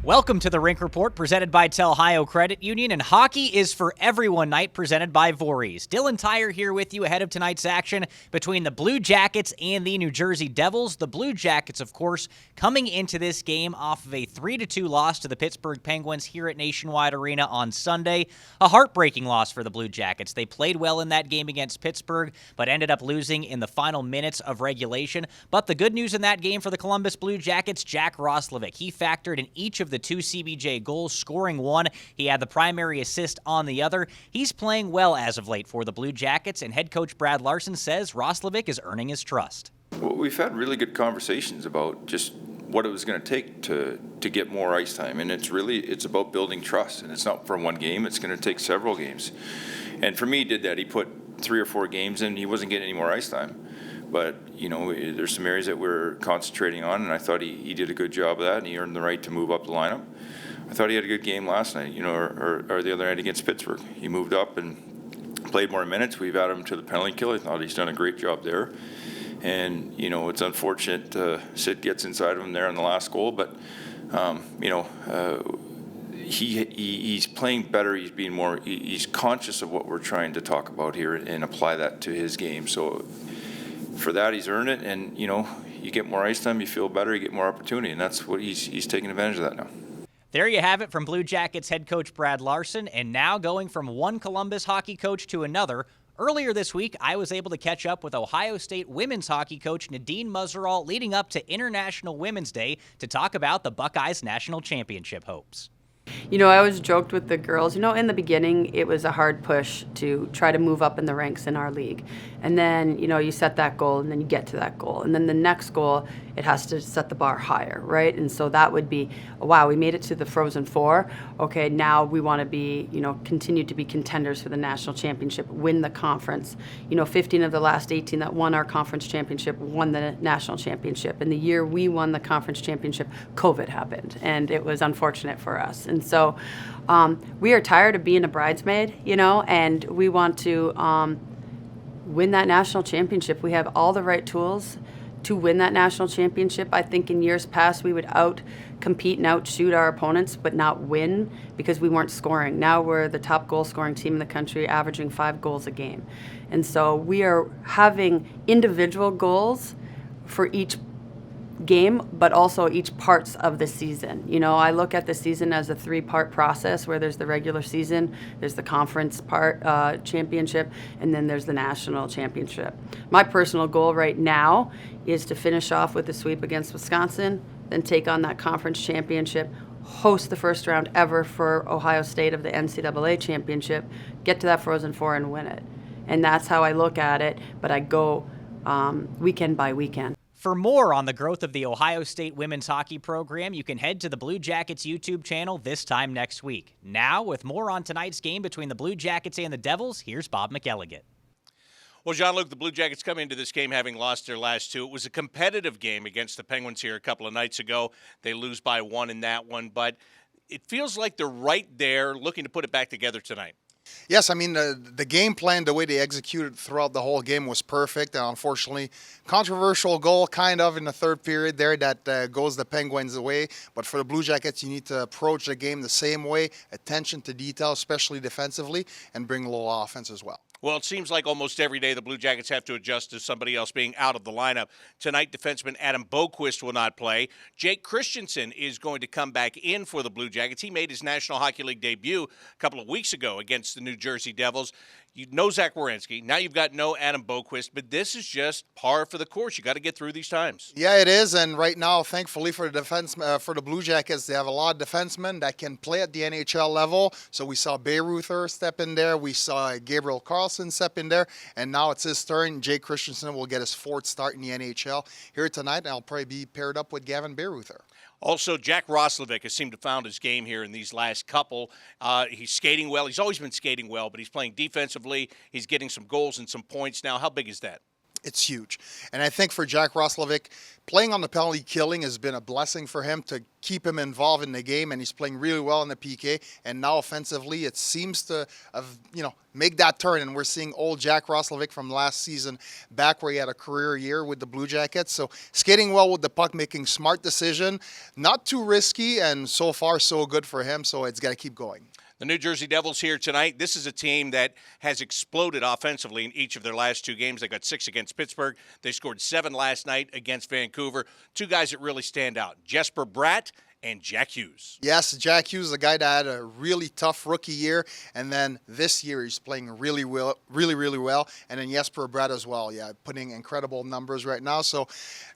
Welcome to the Rink Report, presented by Ohio Credit Union, and Hockey is for Everyone night, presented by Voorhees. Dylan Tyre here with you ahead of tonight's action between the Blue Jackets and the New Jersey Devils. The Blue Jackets, of course, coming into this game off of a 3-2 loss to the Pittsburgh Penguins here at Nationwide Arena on Sunday. A heartbreaking loss for the Blue Jackets. They played well in that game against Pittsburgh, but ended up losing in the final minutes of regulation. But the good news in that game for the Columbus Blue Jackets, Jack Roslovic. He factored in each of the two CBJ goals, scoring one. He had the primary assist on the other. He's playing well as of late for the Blue Jackets, and head coach Brad Larson says Roslovic is earning his trust. Well, we've had really good conversations about just what it was going to take to get more ice time, and it's about building trust, and it's not for one game. It's going to take several games. And for me, he did that. He put 3 or 4 games in. He wasn't getting any more ice time. But, you know, there's some areas that we're concentrating on, and I thought he did a good job of that, and he earned the right to move up the lineup. I thought he had a good game last night, or the other night against Pittsburgh. He moved up and played more minutes. We've added him to the penalty kill. I thought he's done a great job there. And, it's unfortunate Sid gets inside of him there on the last goal, but, he's playing better. He's being more, he's conscious of what we're trying to talk about here and apply that to his game. So for that, he's earned it, and, you get more ice time, you feel better, you get more opportunity, and that's what he's taking advantage of that now. There you have it from Blue Jackets head coach Brad Larson, and now going from one Columbus hockey coach to another. Earlier this week, I was able to catch up with Ohio State women's hockey coach Nadine Muzerall leading up to International Women's Day to talk about the Buckeyes' national championship hopes. I always joked with the girls, in the beginning, it was a hard push to try to move up in the ranks in our league. And then, you set that goal and then you get to that goal. And then the next goal, it has to set the bar higher, right? And so that would be, wow, we made it to the Frozen Four. Okay, now we want to be, continue to be contenders for the national championship, win the conference. 15 of the last 18 that won our conference championship won the national championship. And the year we won the conference championship, COVID happened. And it was unfortunate for us. And so we are tired of being a bridesmaid, and we want to win that national championship. We have all the right tools to win that national championship. I think in years past we would out-compete and out-shoot our opponents, but not win because we weren't scoring. Now we're the top goal-scoring team in the country, averaging 5 goals a game. And so we are having individual goals for each game, but also each parts of the season. I look at the season as a 3-part process where there's the regular season, there's the conference part championship, and then there's the national championship. My personal goal right now is to finish off with the sweep against Wisconsin, then take on that conference championship, host the first round ever for Ohio State of the NCAA championship, get to that Frozen Four and win it. And that's how I look at it, but I go weekend by weekend. For more on the growth of the Ohio State women's hockey program, you can head to the Blue Jackets YouTube channel this time next week. Now, with more on tonight's game between the Blue Jackets and the Devils, here's Bob McElligott. Well, Jean-Luc, the Blue Jackets come into this game having lost their last 2. It was a competitive game against the Penguins here a couple of nights ago. They lose by 1 in that one, but it feels like they're right there looking to put it back together tonight. Yes, I mean, the game plan, the way they executed throughout the whole game was perfect. Unfortunately, controversial goal kind of in the third period there that goes the Penguins' way. But for the Blue Jackets, you need to approach the game the same way, attention to detail, especially defensively, and bring a little offense as well. Well, it seems like almost every day the Blue Jackets have to adjust to somebody else being out of the lineup. Tonight, defenseman Adam Boquist will not play. Jake Christensen is going to come back in for the Blue Jackets. He made his National Hockey League debut a couple of weeks ago against the New Jersey Devils. You know Zach Werenski. Now you've got no Adam Boquist, but this is just par for the course. You got to get through these times. Yeah, it is, and right now, thankfully for the Blue Jackets, they have a lot of defensemen that can play at the NHL level. So we saw Bayreuther step in there, we saw Gabriel Carlson step in there, and now it's his turn. Jake Christensen will get his 4th start in the NHL here tonight, and I'll probably be paired up with Gavin Bayreuther. Also, Jack Roslovic has seemed to found his game here in these last couple. He's skating well. He's always been skating well, but he's playing defensively. He's getting some goals and some points now. How big is that? it's huge. And I think for Jack Roslovic, playing on the penalty killing has been a blessing for him to keep him involved in the game, and he's playing really well in the PK. And now offensively, it seems to have, make that turn. And we're seeing old Jack Roslovic from last season back where he had a career year with the Blue Jackets. So skating well with the puck, making smart decision, not too risky, and so far so good for him. So it's got to keep going. The New Jersey Devils here tonight. This is a team that has exploded offensively in each of their last 2 games. They got 6 against Pittsburgh. They scored 7 last night against Vancouver. 2 guys that really stand out, Jesper Bratt and Jack Hughes. Yes, Jack Hughes, the guy that had a really tough rookie year, and then this year he's playing really well. And then Jesper Bratt as well, putting incredible numbers right now. So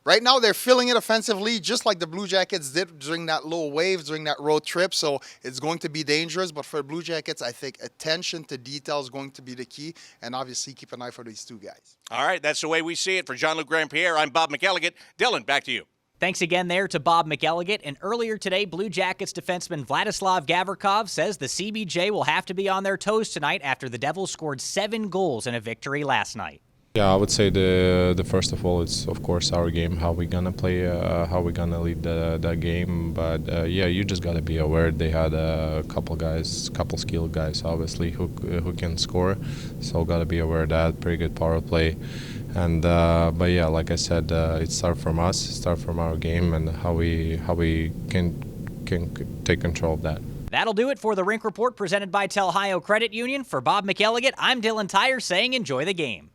right now they're filling it offensively, just like the Blue Jackets did during that low wave, during that road trip. So it's going to be dangerous. But for the Blue Jackets, I think attention to detail is going to be the key, and obviously keep an eye for these 2 guys. All right, that's the way we see it. For Jean-Luc Grandpierre, I'm Bob McElligott. Dylan, back to you. Thanks again there to Bob McElligott. And earlier today, Blue Jackets defenseman Vladislav Gavrikov says the CBJ will have to be on their toes tonight after the Devils scored 7 goals in a victory last night. Yeah, I would say the first of all, it's of course our game, how we gonna play, how we gonna lead the game. But you just gotta be aware they had a couple skilled guys, obviously, who can score. So gotta be aware of that. Pretty good power play. And but yeah, like I said, it starts from us, start from our game, and how we can take control of that. That'll do it for the Rink Report presented by Ohio Credit Union. For Bob McElligott, I'm Dylan Tyre saying enjoy the game.